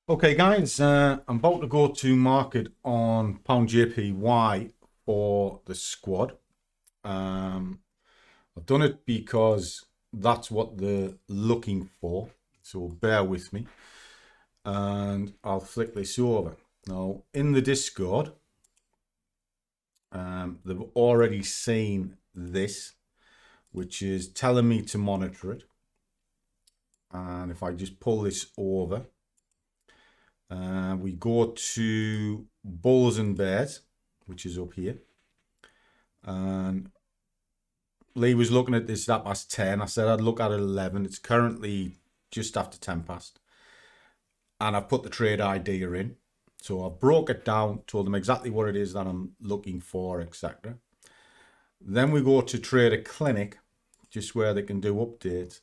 Okay, guys, I'm about to go to market on pound JPY for the squad. I've done it because that's what they're looking for, so bear with me. And I'll flick this over. Now, in the Discord, they've already seen this, which is telling me to monitor it. And if I just pull this over, we go to Bollinger Bands, which is up here. And Lee was looking at this at past 10. I said I'd look at it 11. It's currently just after 10 past. And I've put the trade idea in. So I broke it down, told them exactly what it is that I'm looking for, etc. Then we go to Trader Clinic, just where they can do updates.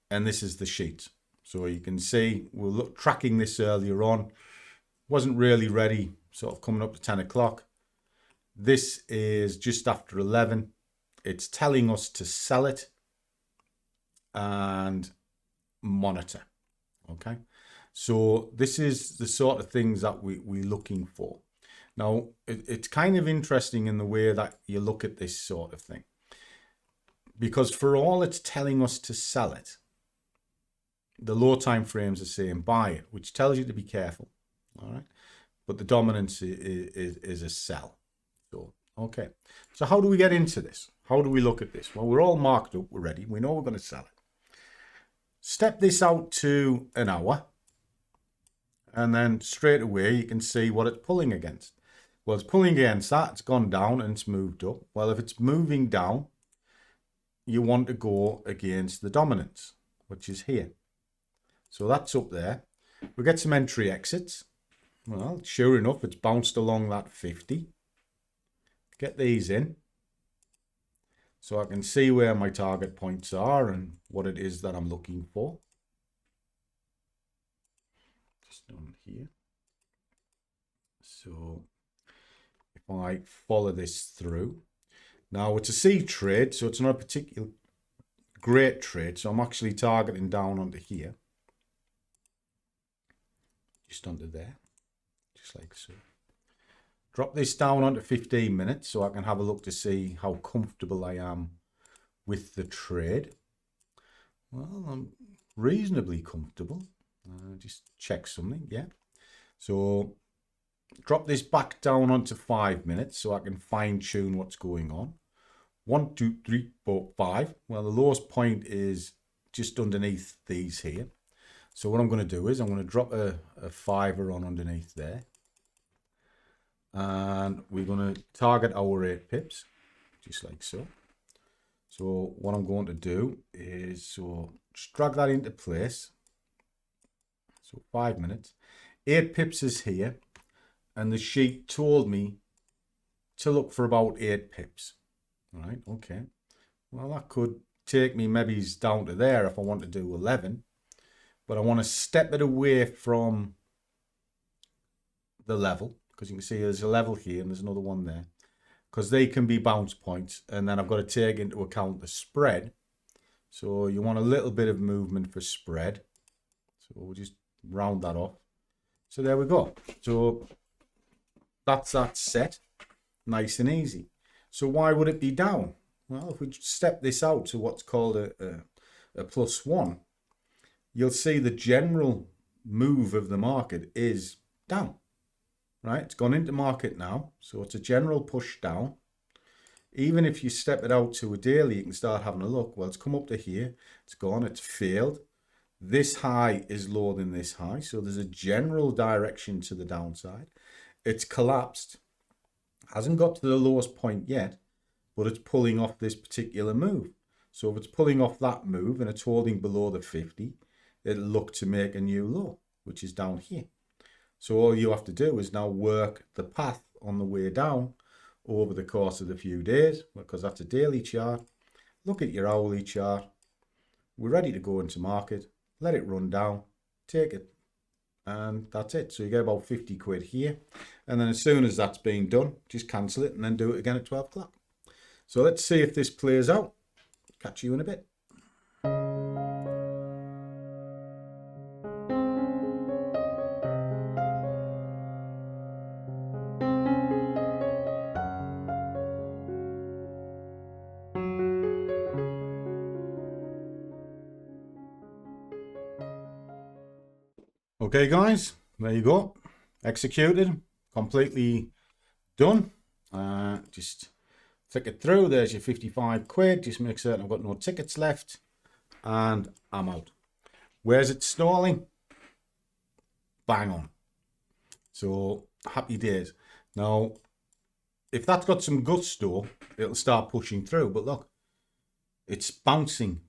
And this is the sheet. So you can see we're tracking this earlier on. Wasn't really ready, sort of coming up to 10 o'clock. This is just after 11. It's telling us to sell it and monitor. Okay. So this is the sort of things that we're looking for. Now, it's kind of interesting in the way that you look at this sort of thing. Because for all it's telling us to sell it, the low time frames are saying buy it, which tells you to be careful. All right. But the dominance is a sell. So, okay. So how do we get into this? How do we look at this? Well, we're all marked up. We're ready. We know we're going to sell it. Step this out to an hour. And then straight away, you can see what it's pulling against. Well, it's pulling against that. It's gone down and it's moved up. Well, if it's moving down, you want to go against the dominance, which is here. So that's up there. We get some entry exits. Well, sure enough, it's bounced along that 50. Get these in. So I can see where my target points are and what it is that I'm looking for. Just down here. So if I follow this through. Now it's a C trade, so it's not a particular great trade. So I'm actually targeting down onto here. Just under there. Just like so. Drop this down onto 15 minutes so I can have a look to see how comfortable I am with the trade. Well, I'm reasonably comfortable. Just check something, yeah. So drop this back down onto 5 minutes so I can fine tune what's going on. 1, 2, 3, 4, 5. Well, the lowest point is just underneath these here. So what I'm going to do is I'm going to drop a fiver on underneath there. And we're going to target our 8 pips, just like so. So what I'm going to do is just drag that into place. So 5 minutes. 8 pips is here. And the sheet told me to look for about 8 pips. All right, okay. Well, that could take me maybe down to there if I want to do 11. But I want to step it away from the level. Because you can see there's a level here and there's another one there. Because they can be bounce points. And then I've got to take into account the spread. So you want a little bit of movement for spread. So we'll just round that off. So there we go. So that's that set. Nice and easy. So why would it be down? Well, if we step this out to what's called a +1, you'll see the general move of the market is down. Right, it's gone into market now, so it's a general push down. Even if you step it out to a daily, you can start having a look. Well, it's come up to here, it's gone, it's failed. This high is lower than this high, so there's a general direction to the downside. It's collapsed, hasn't got to the lowest point yet, but it's pulling off this particular move. So if it's pulling off that move and it's holding below the 50, it'll look to make a new low, which is down here. So all you have to do is now work the path on the way down over the course of the few days, because that's a daily chart. Look at your hourly chart. We're ready to go into market. Let it run down. Take it. And that's it. So you get about 50 quid here. And then as soon as that's been done, just cancel it and then do it again at 12 o'clock. So let's see if this plays out. Catch you in a bit. Okay, guys, there you go. Executed, completely done. Just flick it through. There's your 55 quid. Just make certain I've got no tickets left, and I'm out. Where's it stalling? Bang on. So happy days. Now, if that's got some gusto, it'll start pushing through. But look, it's bouncing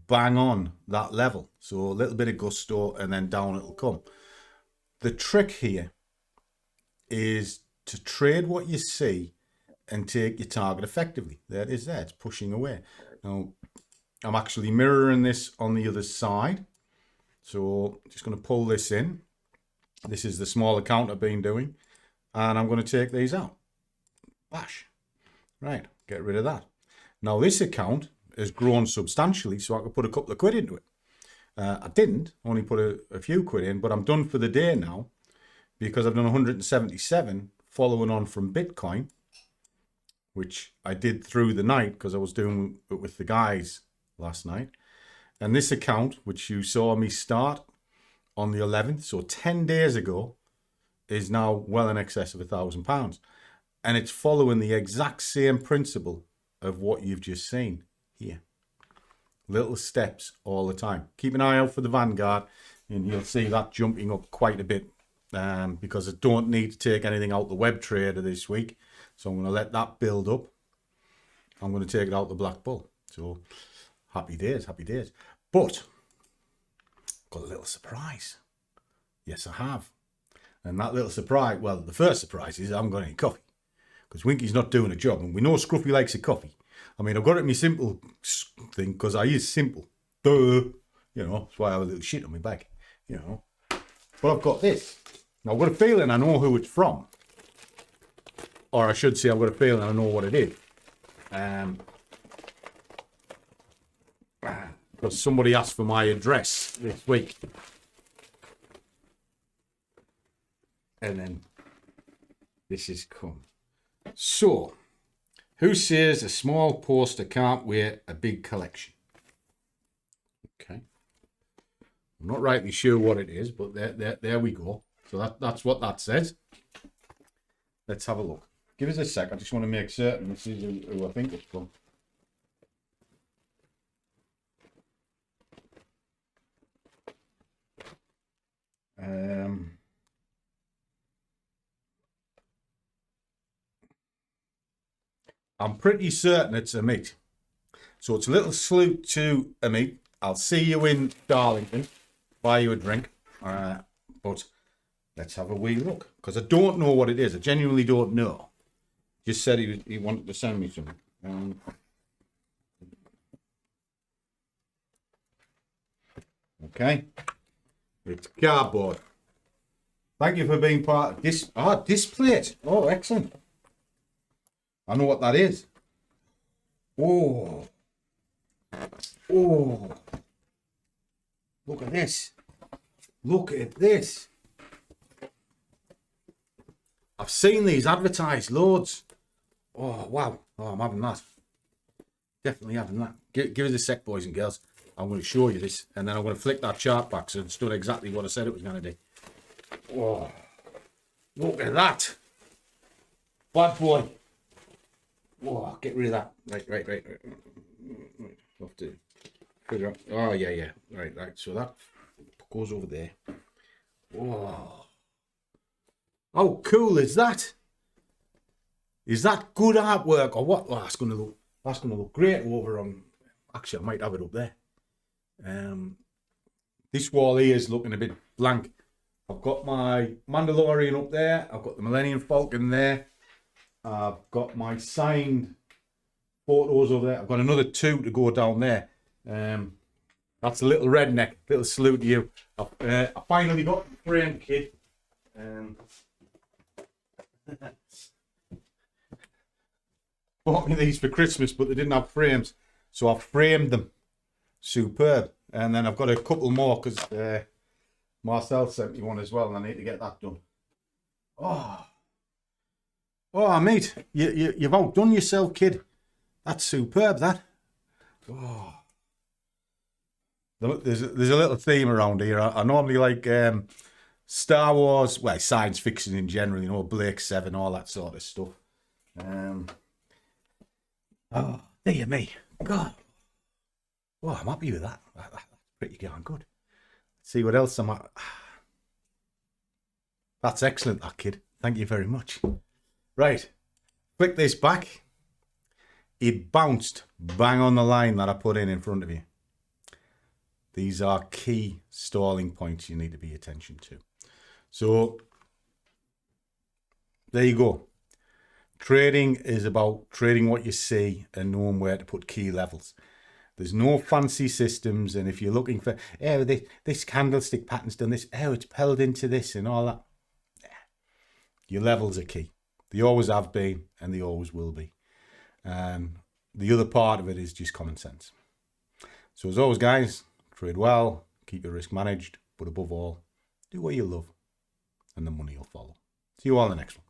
bang on that level. So a little bit of gusto and then down it'll come. The trick here is to trade what you see and take your target effectively. There it is there. It's pushing away. Now, I'm actually mirroring this on the other side. So just going to pull this in. This is the small account I've been doing. And I'm going to take these out. Bash. Right, get rid of that. Now this account has grown substantially, so I could put a couple of quid into it. I didn't, only put a few quid in, but I'm done for the day now because I've done 177 following on from Bitcoin, which I did through the night because I was doing it with the guys last night. And this account, which you saw me start on the 11th, so 10 days ago, is now well in excess of £1,000. And it's following the exact same principle of what you've just seen here. Little steps all the time. Keep an eye out for the Vanguard, and you'll see that jumping up quite a bit because I don't need to take anything out the web trader this week. So I'm going to let that build up. I'm going to take it out the BlackBull. So happy days, happy days. But got a little surprise. Yes, I have. And that little surprise, well, the first surprise is I haven't got any coffee. Because Winky's not doing a job. And we know Scruffy likes a coffee. I mean, I've got it in my simple thing because I use simple. Duh. You know, that's why I have a little shit on my back. You know. But I've got this. Now, I've got a feeling I know who it's from. Or I should say I've got a feeling I know what it is. Because somebody asked for my address this week. And then this has come. So, who says a small poster can't wear a big collection? Okay. I'm not rightly sure what it is, but there we go. So that's what that says. Let's have a look. Give us a sec. I just want to make certain this is who I think it's from. I'm pretty certain it's Amit. So it's a little salute to Amit. I'll see you in Darlington. Buy you a drink. But let's have a wee look. Because I don't know what it is. I genuinely don't know. Just said he wanted to send me something. Okay. It's cardboard. Thank you for being part of this. Displate. Oh, excellent. I know what that is. Oh. Oh. Look at this. Look at this. I've seen these advertised loads. Oh, wow. Oh, I'm having that. Definitely having that. Give us a sec, boys and girls. I'm going to show you this. And then I'm going to flick that chart back so it's done exactly what I said it was going to do. Oh. Look at that. Bad boy. Oh, get rid of that. Right. Have to figure out. Oh, yeah. Right. So that goes over there. Oh. How cool is that? Is that good artwork or what? Oh, that's gonna look great over on. Actually, I might have it up there. This wall here is looking a bit blank. I've got my Mandalorian up there. I've got the Millennium Falcon there. I've got my signed photos over there. I've got another 2 to go down there. That's a little redneck. Little salute to you. I finally got the frame kit. Bought me these for Christmas, but they didn't have frames, so I framed them. Superb. And then I've got a couple more because Marcel sent me one as well, and I need to get that done. Oh, mate, you've outdone yourself, kid. That's superb, that. Oh. There's a little theme around here. I normally like Star Wars, well, science fiction in general, you know, Blake 7, all that sort of stuff. Oh, dear me. God. Well, I'm happy with that. That's pretty darn good. Let's see what else I'm at. That's excellent, that kid. Thank you very much. Right. Click this back. It bounced bang on the line that I put in front of you. These are key stalling points you need to pay attention to. So, there you go. Trading is about trading what you see and knowing where to put key levels. There's no fancy systems, and if you're looking for, oh, this candlestick pattern's done this, oh, it's held into this and all that. Your levels are key. They always have been, and they always will be. The other part of it is just common sense. So as always, guys, trade well, keep your risk managed, but above all, do what you love, and the money will follow. See you all in the next one.